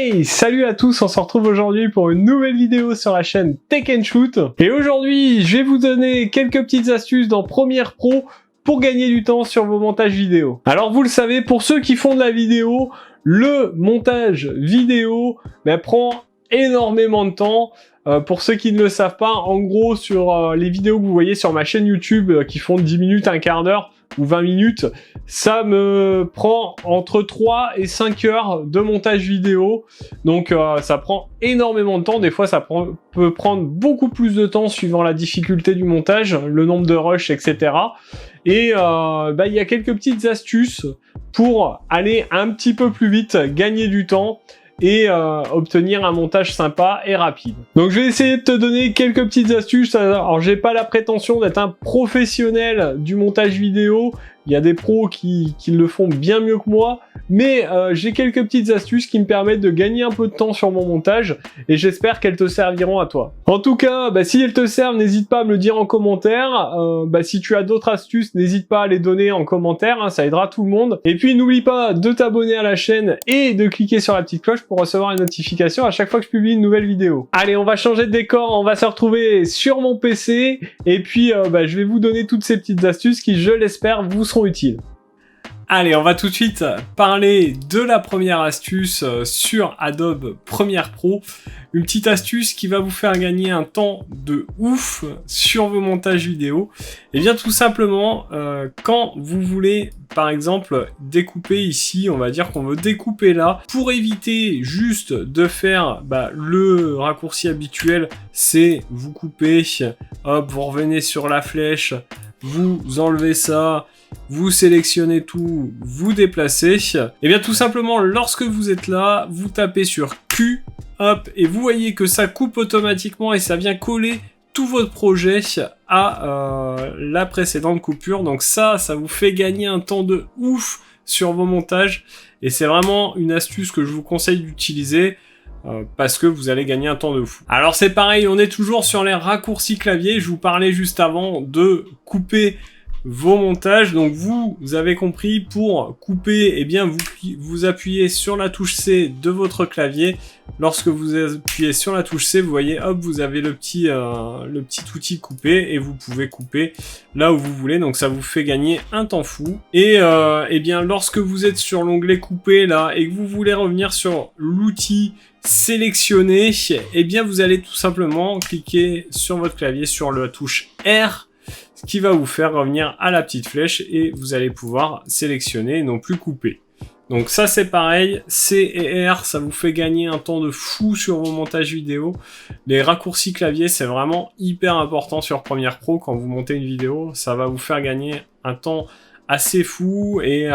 Hey, salut à tous, on se retrouve aujourd'hui pour une nouvelle vidéo sur la chaîne Tech & Shoot. Et aujourd'hui, je vais vous donner quelques petites astuces dans Premiere Pro pour gagner du temps sur vos montages vidéo. Alors vous le savez, pour ceux qui font de la vidéo, le montage vidéo prend énormément de temps. Pour ceux qui ne le savent pas, en gros sur les vidéos que vous voyez sur ma chaîne YouTube qui font 10 minutes, un quart d'heure ou 20 minutes, ça me prend entre 3 et 5 heures de montage vidéo. Donc ça prend énormément de temps. Des fois ça peut prendre beaucoup plus de temps suivant la difficulté du montage, le nombre de rushs, etc. Et il y a quelques petites astuces pour aller un petit peu plus vite, gagner du temps et obtenir un montage sympa et rapide. Donc je vais essayer de te donner quelques petites astuces. Alors j'ai pas la prétention d'être un professionnel du montage vidéo, il y a des pros qui le font bien mieux que moi, mais j'ai quelques petites astuces qui me permettent de gagner un peu de temps sur mon montage et j'espère qu'elles te serviront à toi. En tout cas, si elles te servent, n'hésite pas à me le dire en commentaire. Si tu as d'autres astuces, n'hésite pas à les donner en commentaire, ça aidera tout le monde. Et puis n'oublie pas de t'abonner à la chaîne et de cliquer sur la petite cloche pour recevoir une notification à chaque fois que je publie une nouvelle vidéo. Allez, on va changer de décor, on va se retrouver sur mon PC et puis je vais vous donner toutes ces petites astuces qui, je l'espère, vous seront utiles. Allez, on va tout de suite parler de la première astuce sur Adobe Premiere Pro. Une petite astuce qui va vous faire gagner un temps de ouf sur vos montages vidéo. Et bien tout simplement, quand vous voulez par exemple découper ici, on va dire qu'on veut découper là, pour éviter juste de faire le raccourci habituel, c'est vous coupez, hop, vous revenez sur la flèche, vous enlevez ça, vous sélectionnez tout, vous déplacez. Et bien tout simplement, lorsque vous êtes là, vous tapez sur Q, hop, et vous voyez que ça coupe automatiquement et ça vient coller tout votre projet à la précédente coupure. Donc ça vous fait gagner un temps de ouf sur vos montages. Et c'est vraiment une astuce que je vous conseille d'utiliser. Parce que vous allez gagner un temps de fou. Alors c'est pareil, on est toujours sur les raccourcis clavier. Je vous parlais juste avant de couper vos montages. Donc vous avez compris, pour couper, vous appuyez sur la touche C de votre clavier. Lorsque vous appuyez sur la touche C, vous voyez, hop, vous avez le petit outil couper et vous pouvez couper là où vous voulez. Donc ça vous fait gagner un temps fou. Et lorsque vous êtes sur l'onglet couper là et que vous voulez revenir sur l'outil sélectionner, vous allez tout simplement cliquer sur votre clavier sur la touche R, ce qui va vous faire revenir à la petite flèche et vous allez pouvoir sélectionner et non plus couper. Donc ça c'est pareil, C et R, ça vous fait gagner un temps de fou sur vos montages vidéo. Les raccourcis clavier, c'est vraiment hyper important sur Premiere Pro quand vous montez une vidéo. Ça va vous faire gagner un temps assez fou et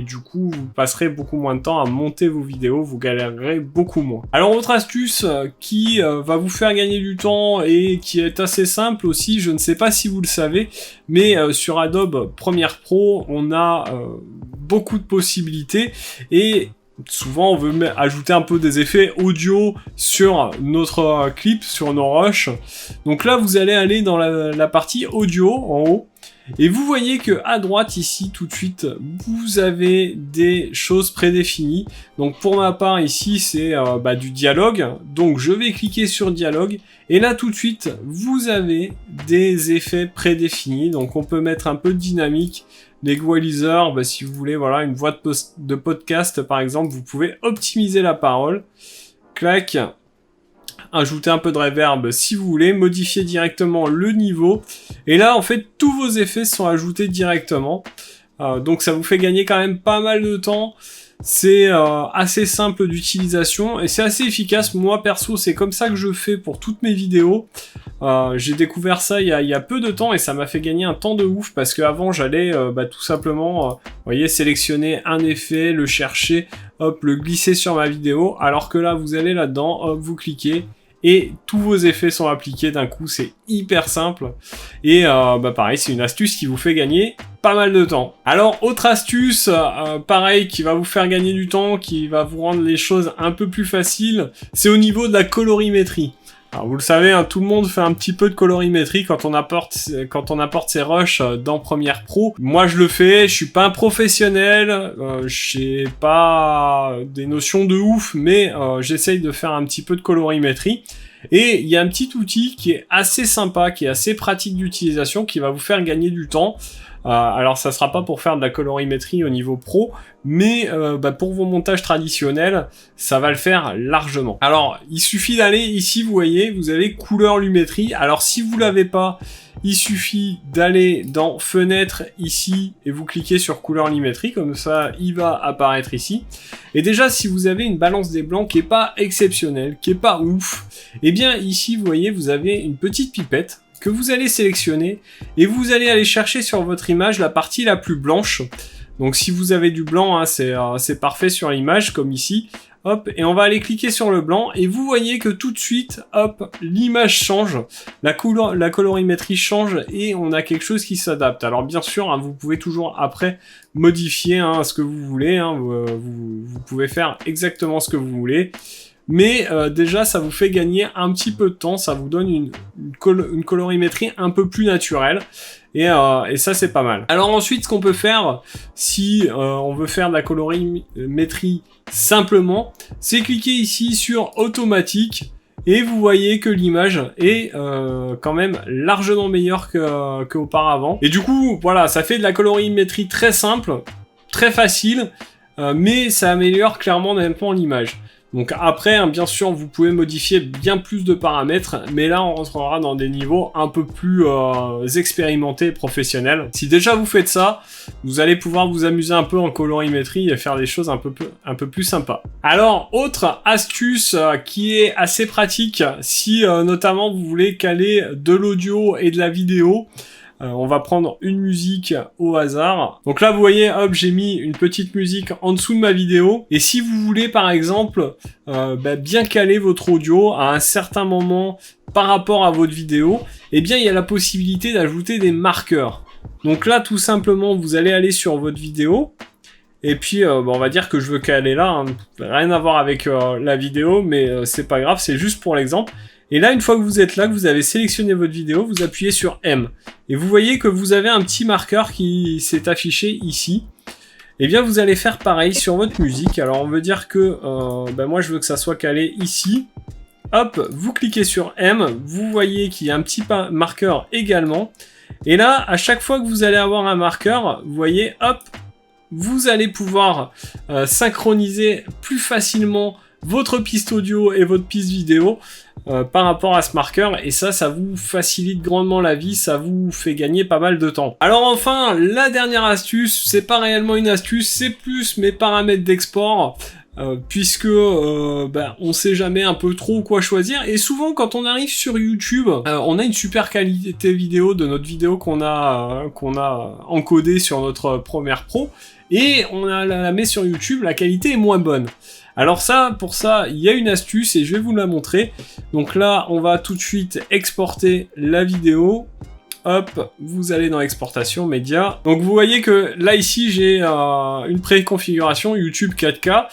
du coup vous passerez beaucoup moins de temps à monter vos vidéos, vous galérerez beaucoup moins. Alors autre astuce qui va vous faire gagner du temps et qui est assez simple aussi, je ne sais pas si vous le savez, mais sur Adobe Premiere Pro on a beaucoup de possibilités et souvent on veut ajouter un peu des effets audio sur notre clip, sur nos rushs. Donc là vous allez aller dans la partie audio en haut. Et vous voyez que à droite ici tout de suite vous avez des choses prédéfinies. Donc pour ma part ici c'est du dialogue. Donc je vais cliquer sur dialogue et là tout de suite vous avez des effets prédéfinis. Donc on peut mettre un peu de dynamique, l'equalizer, si vous voulez, voilà, une voix de podcast par exemple, vous pouvez optimiser la parole. Clac. Ajouter un peu de reverb si vous voulez, modifier directement le niveau et là en fait tous vos effets sont ajoutés directement, donc ça vous fait gagner quand même pas mal de temps. C'est assez simple d'utilisation et c'est assez efficace. Moi perso c'est comme ça que je fais pour toutes mes vidéos. J'ai découvert ça il y a peu de temps et ça m'a fait gagner un temps de ouf parce qu'avant j'allais tout simplement vous voyez, sélectionner un effet, le chercher, hop, le glisser sur ma vidéo, alors que là vous allez là-dedans, hop, vous cliquez et tous vos effets sont appliqués d'un coup. C'est hyper simple et pareil, c'est une astuce qui vous fait gagner pas mal de temps. Alors autre astuce pareil qui va vous faire gagner du temps, qui va vous rendre les choses un peu plus faciles, c'est au niveau de la colorimétrie. Alors vous le savez, hein, tout le monde fait un petit peu de colorimétrie quand on apporte ses rushs dans Premiere Pro. Moi je le fais, je suis pas un professionnel, j'ai pas des notions de ouf, mais j'essaye de faire un petit peu de colorimétrie. Et il y a un petit outil qui est assez sympa, qui est assez pratique d'utilisation, qui va vous faire gagner du temps. Alors ça sera pas pour faire de la colorimétrie au niveau pro, mais pour vos montages traditionnels, ça va le faire largement. Alors il suffit d'aller ici, vous voyez, vous avez couleur lumétrie. Alors si vous l'avez pas, il suffit d'aller dans fenêtre ici et vous cliquez sur couleur lumétrie, comme ça il va apparaître ici. Et déjà si vous avez une balance des blancs qui est pas exceptionnelle, qui est pas ouf, et bien ici vous voyez vous avez une petite pipette que vous allez sélectionner et vous allez aller chercher sur votre image la partie la plus blanche. Donc si vous avez du blanc, hein, c'est parfait sur l'image comme ici. Hop, et on va aller cliquer sur le blanc et vous voyez que tout de suite, hop, l'image change, la colorimétrie change et on a quelque chose qui s'adapte. Alors bien sûr, hein, vous pouvez toujours après modifier ce que vous voulez, hein, vous pouvez faire exactement ce que vous voulez. Mais déjà, ça vous fait gagner un petit peu de temps, ça vous donne une colorimétrie un peu plus naturelle. Et ça, c'est pas mal. Alors ensuite, ce qu'on peut faire, si on veut faire de la colorimétrie simplement, c'est cliquer ici sur automatique. Et vous voyez que l'image est quand même largement meilleure qu'auparavant. Et du coup, voilà, ça fait de la colorimétrie très simple, très facile, mais ça améliore clairement nettement l'image. Donc après, hein, bien sûr, vous pouvez modifier bien plus de paramètres, mais là, on rentrera dans des niveaux un peu plus expérimentés et professionnels. Si déjà vous faites ça, vous allez pouvoir vous amuser un peu en colorimétrie et faire des choses un peu plus sympas. Alors, autre astuce qui est assez pratique, si notamment vous voulez caler de l'audio et de la vidéo, on va prendre une musique au hasard. Donc là, vous voyez, hop, j'ai mis une petite musique en dessous de ma vidéo. Et si vous voulez, par exemple, bien caler votre audio à un certain moment par rapport à votre vidéo, eh bien, il y a la possibilité d'ajouter des marqueurs. Donc là, tout simplement, vous allez aller sur votre vidéo. Et puis, on va dire que je veux caler là. Hein. Rien à voir avec la vidéo, mais c'est pas grave, c'est juste pour l'exemple. Et là, une fois que vous êtes là, que vous avez sélectionné votre vidéo, vous appuyez sur M. Et vous voyez que vous avez un petit marqueur qui s'est affiché ici. Et bien, vous allez faire pareil sur votre musique. Alors, on veut dire que moi, je veux que ça soit calé ici. Hop, vous cliquez sur M. Vous voyez qu'il y a un petit marqueur également. Et là, à chaque fois que vous allez avoir un marqueur, vous voyez, hop, vous allez pouvoir synchroniser plus facilement votre piste audio et votre piste vidéo par rapport à ce marqueur, et ça vous facilite grandement la vie, ça vous fait gagner pas mal de temps. Alors enfin, la dernière astuce, c'est pas réellement une astuce, c'est plus mes paramètres d'export, puisque on sait jamais un peu trop quoi choisir, et souvent quand on arrive sur YouTube, on a une super qualité vidéo de notre vidéo qu'on a encodée sur notre Premiere Pro, et on la met sur YouTube, la qualité est moins bonne. Alors pour ça, il y a une astuce et je vais vous la montrer. Donc là, on va tout de suite exporter la vidéo. Hop, vous allez dans exportation média. Donc vous voyez que là ici, j'ai une préconfiguration YouTube 4K.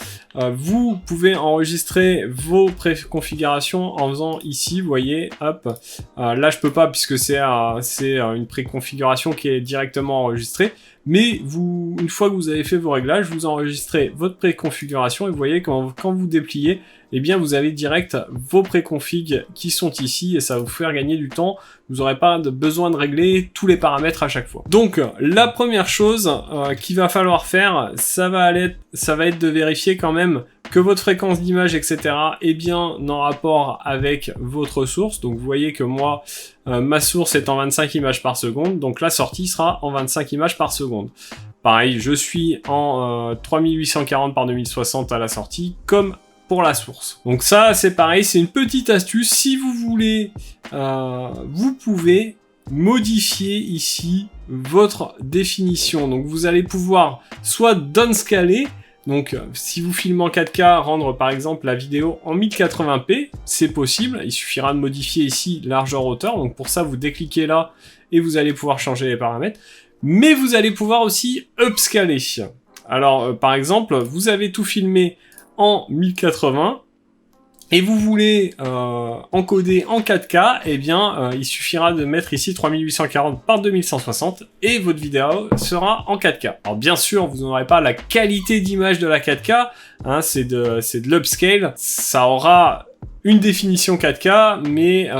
Vous pouvez enregistrer vos préconfigurations en faisant ici, vous voyez, hop. Là, je peux pas puisque c'est une préconfiguration qui est directement enregistrée. Mais une fois que vous avez fait vos réglages, vous enregistrez votre préconfiguration et vous voyez quand vous dépliez, eh bien vous avez direct vos préconfigs qui sont ici et ça va vous faire gagner du temps. Vous n'aurez pas besoin de régler tous les paramètres à chaque fois. Donc la première chose qu'il va falloir faire, ça va être de vérifier quand même que votre fréquence d'image, etc. est bien en rapport avec votre source. Donc vous voyez que moi, ma source est en 25 images par seconde, donc la sortie sera en 25 images par seconde. Pareil, je suis en 3840 par 2060 à la sortie, comme pour la source. Donc ça, c'est pareil, c'est une petite astuce. Si vous voulez, vous pouvez modifier ici votre définition. Donc vous allez pouvoir soit downscaler, donc si vous filmez en 4K, rendre par exemple la vidéo en 1080p, c'est possible, il suffira de modifier ici largeur hauteur, donc pour ça vous décliquez là et vous allez pouvoir changer les paramètres, mais vous allez pouvoir aussi upscaler. Alors par exemple, vous avez tout filmé en 1080, et vous voulez encoder en 4K, eh bien, il suffira de mettre ici 3840 par 2160 et votre vidéo sera en 4K. Alors bien sûr, vous n'aurez pas la qualité d'image de la 4K, hein, c'est de l'upscale, ça aura une définition 4K, mais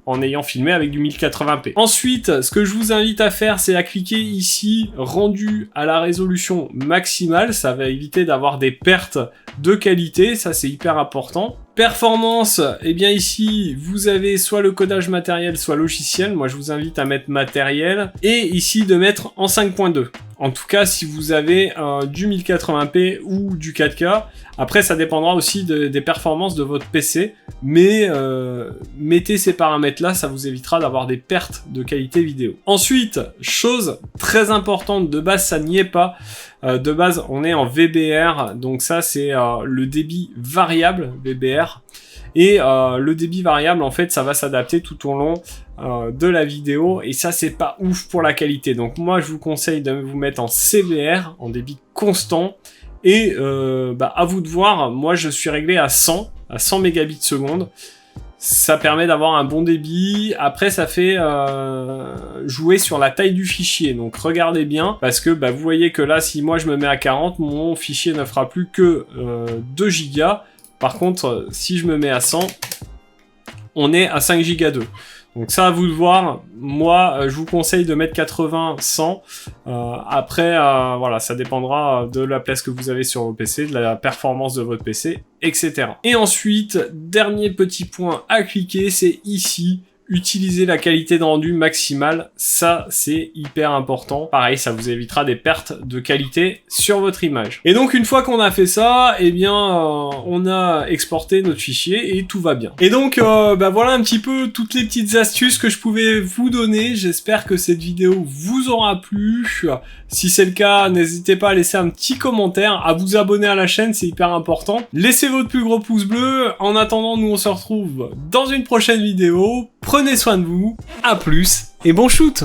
en ayant filmé avec du 1080p. Ensuite, ce que je vous invite à faire, c'est à cliquer ici, rendu à la résolution maximale, ça va éviter d'avoir des pertes de qualité, ça c'est hyper important. Performance, eh bien ici, vous avez soit le codage matériel, soit logiciel. Moi, je vous invite à mettre matériel. Et ici, de mettre en 5.2. En tout cas, si vous avez du 1080p ou du 4K. Après, ça dépendra aussi des performances de votre PC. Mais mettez ces paramètres-là, ça vous évitera d'avoir des pertes de qualité vidéo. Ensuite, chose très importante, de base, ça n'y est pas. De base, on est en VBR, donc ça c'est le débit variable VBR. Et le débit variable, en fait, ça va s'adapter tout au long de la vidéo. Et ça, c'est pas ouf pour la qualité. Donc moi, je vous conseille de vous mettre en CBR, en débit constant. Et à vous de voir, moi je suis réglé à 100 mégabits seconde. Ça permet d'avoir un bon débit. Après, ça fait jouer sur la taille du fichier. Donc, regardez bien. Parce que vous voyez que là, si moi je me mets à 40, mon fichier ne fera plus que 2 Go. Par contre, si je me mets à 100, on est à 5 Go 2. Donc ça, à vous de voir. Moi, je vous conseille de mettre 80, 100. Après, voilà, ça dépendra de la place que vous avez sur vos PC, de la performance de votre PC, etc. Et ensuite, dernier petit point à cliquer, c'est ici. Utiliser la qualité de rendu maximale, ça c'est hyper important. Pareil, ça vous évitera des pertes de qualité sur votre image. Et donc une fois qu'on a fait ça, eh bien on a exporté notre fichier et tout va bien. Et donc voilà un petit peu toutes les petites astuces que je pouvais vous donner. J'espère que cette vidéo vous aura plu. Si c'est le cas, n'hésitez pas à laisser un petit commentaire, à vous abonner à la chaîne, c'est hyper important. Laissez votre plus gros pouce bleu. En attendant, nous on se retrouve dans une prochaine vidéo. Prenez soin de vous, à plus et bon shoot!